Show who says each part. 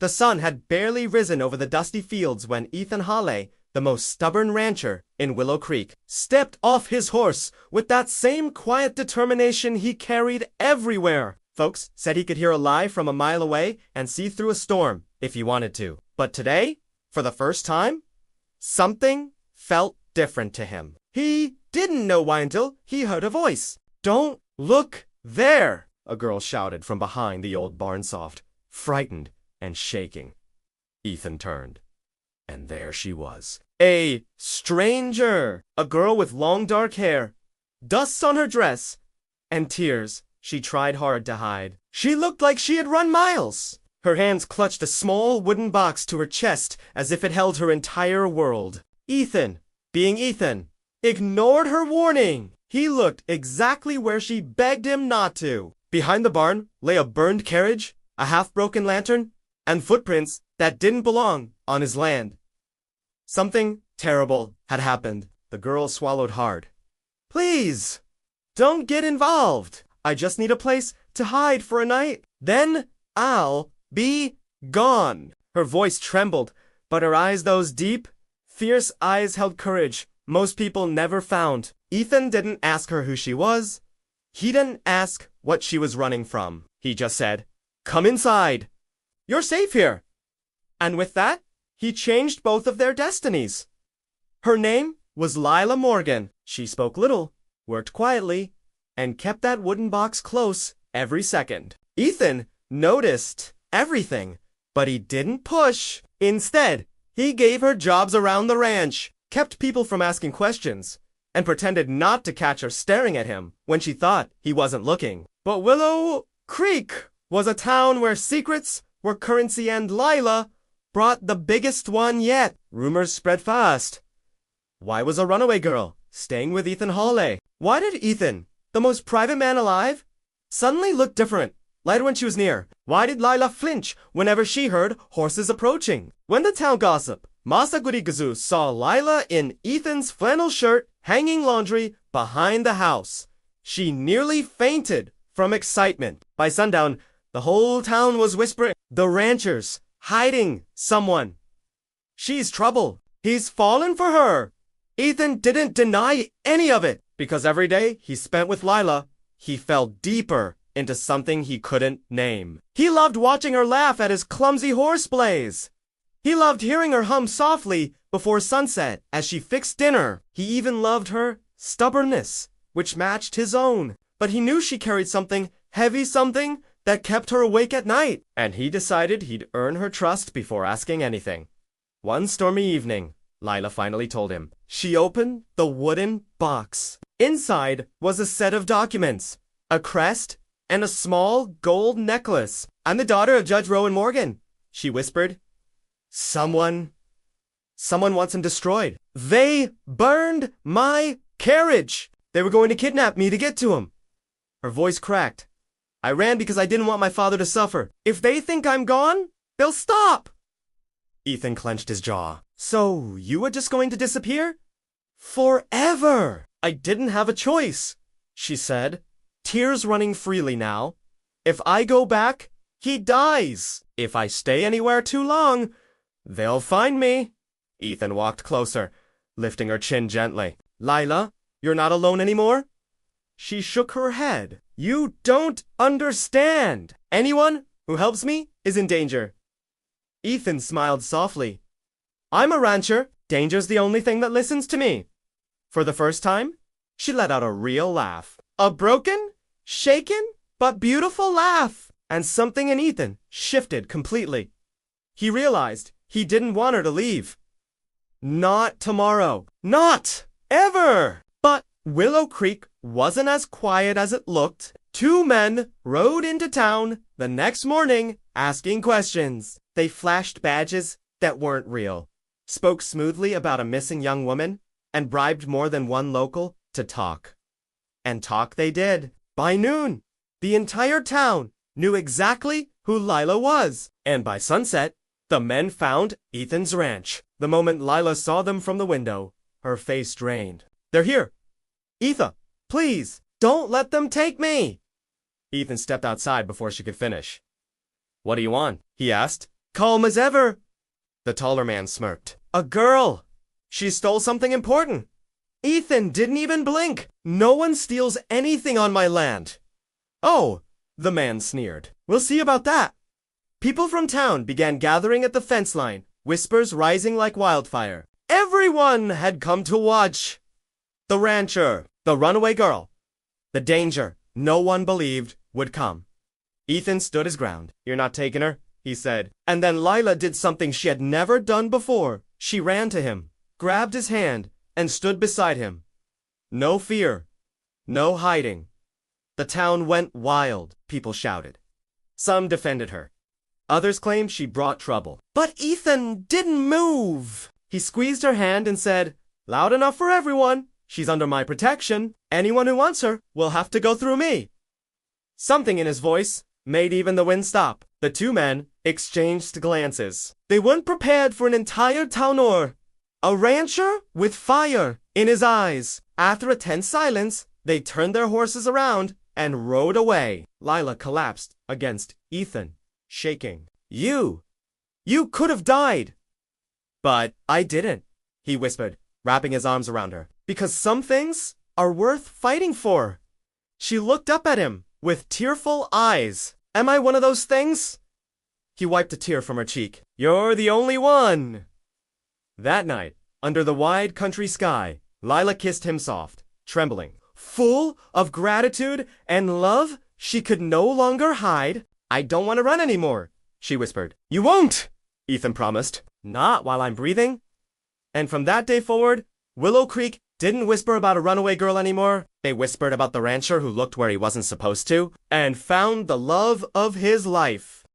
Speaker 1: The sun had barely risen over the dusty fields when Ethan Hawley, the most stubborn rancher in Willow Creek, stepped off his horse with that same quiet determination he carried everywhere. Folks said he could hear a lie from a mile away and see through a storm if he wanted to. But today, for the first time, something felt different to him. He didn't know why until he heard a voice. "Don't look there," a girl shouted from behind the old barnsoft, frightened and shaking. Ethan turned, and there she was. A stranger! A girl with long dark hair, dust on her dress, and tears she tried hard to hide. She looked like she had run miles. Her hands clutched a small wooden box to her chest as if it held her entire world. Ethan, being Ethan, ignored her warning. He looked exactly where she begged him not to. Behind the barn lay a burned carriage, a half-broken lantern, and footprints that didn't belong on his land. Something terrible had happened. The girl swallowed hard. "Please, don't get involved. I just need a place to hide for a night. Then I'll be gone." Her voice trembled, but her eyes, those deep, fierce eyes, held courage most people never found. Ethan didn't ask her who she was. He didn't ask what she was running from. He just said, "Come inside. You're safe here." And with that, he changed both of their destinies. Her name was Lila Morgan. She spoke little, worked quietly, and kept that wooden box close every second. Ethan noticed everything, but he didn't push. Instead, he gave her jobs around the ranch, kept people from asking questions, and pretended not to catch her staring at him when she thought he wasn't looking. But Willow Creek was a town where secrets were currency, and Lila brought the biggest one yet. Rumors spread fast. Why was a runaway girl staying with Ethan Hawley? Why did Ethan, the most private man alive, suddenly look different, lighter when she was near? Why did Lila flinch whenever she heard horses approaching? When the town gossip Masaguriguzu saw Lila in Ethan's flannel shirt hanging laundry behind the house, she nearly fainted from excitement. By sundown, the whole town was whispering, "The rancher's hiding someone. She's trouble. He's fallen for her." Ethan didn't deny any of it, because every day he spent with Lila, he fell deeper into something he couldn't name. He loved watching her laugh at his clumsy horseblays. He loved hearing her hum softly before sunset as she fixed dinner. He even loved her stubbornness, which matched his own. But he knew she carried something heavy, something that kept her awake at night, and he decided he'd earn her trust before asking anything. One stormy evening, Lila finally told him. She opened the wooden box. Inside was a set of documents, a crest, and a small gold necklace. "I'm the daughter of Judge Rowan Morgan," she whispered. Someone wants him destroyed. "They burned my carriage. They were going to kidnap me to get to him." Her voice cracked. "I ran because I didn't want my father to suffer. If they think I'm gone, they'll stop." Ethan clenched his jaw. "So you were just going to disappear? Forever?" "I didn't have a choice," she said, tears running freely now. "If I go back, he dies. If I stay anywhere too long, they'll find me." Ethan walked closer, lifting her chin gently. "Lila, you're not alone anymore?" She shook her head. "You don't understand. Anyone who helps me is in danger." Ethan smiled softly. "I'm a rancher. Danger's the only thing that listens to me." For the first time, she let out a real laugh. A broken, shaken, but beautiful laugh. And something in Ethan shifted completely. He realized he didn't want her to leave. Not tomorrow. Not ever. But Willow Creek wasn't as quiet as it looked. 2 men rode into town the next morning asking questions. They flashed badges that weren't real, spoke smoothly about a missing young woman, and bribed more than one local to talk. And talk they did. By noon, the entire town knew exactly who Lila was. And by sunset, the men found Ethan's ranch. The moment Lila saw them from the window, her face drained. "They're here. Etha, please, don't let them take me." Ethan stepped outside before she could finish. "What do you want?" he asked, Calm as ever. The taller man smirked. A girl! She stole something important. Ethan didn't even blink. No one steals anything on my land. Oh, the man sneered. We'll see about that. People from town began gathering at the fence line, whispers rising like wildfire. Everyone had come to watch. The rancher, the runaway girl, the danger no one believed would come. Ethan stood his ground. You're not taking her, he said. And then Lila did something she had never done before. She ran to him, grabbed his hand, and stood beside him. No fear, no hiding. The town went wild, people shouted. Some defended her. Others claimed she brought trouble. But Ethan didn't move. He squeezed her hand and said, loud enough for everyone. She's under my protection. Anyone who wants her will have to go through me. Something in his voice made even the wind stop. The two men exchanged glances. They weren't prepared for an entire townor. A rancher with fire in his eyes. After a tense silence, they turned their horses around and rode away. Lila collapsed against Ethan, shaking. You could have died. But I didn't, he whispered, wrapping his arms around her. Because some things are worth fighting for. She looked up at him with tearful eyes. Am I one of those things? He wiped a tear from her cheek. You're the only one. That night, under the wide country sky, Lila kissed him soft, trembling. Full of gratitude and love she could no longer hide. I don't want to run anymore, she whispered. You won't, Ethan promised. Not while I'm breathing. And from that day forward, Willow Creek didn't whisper about a runaway girl anymore. They whispered about the rancher who looked where he wasn't supposed to and found the love of his life.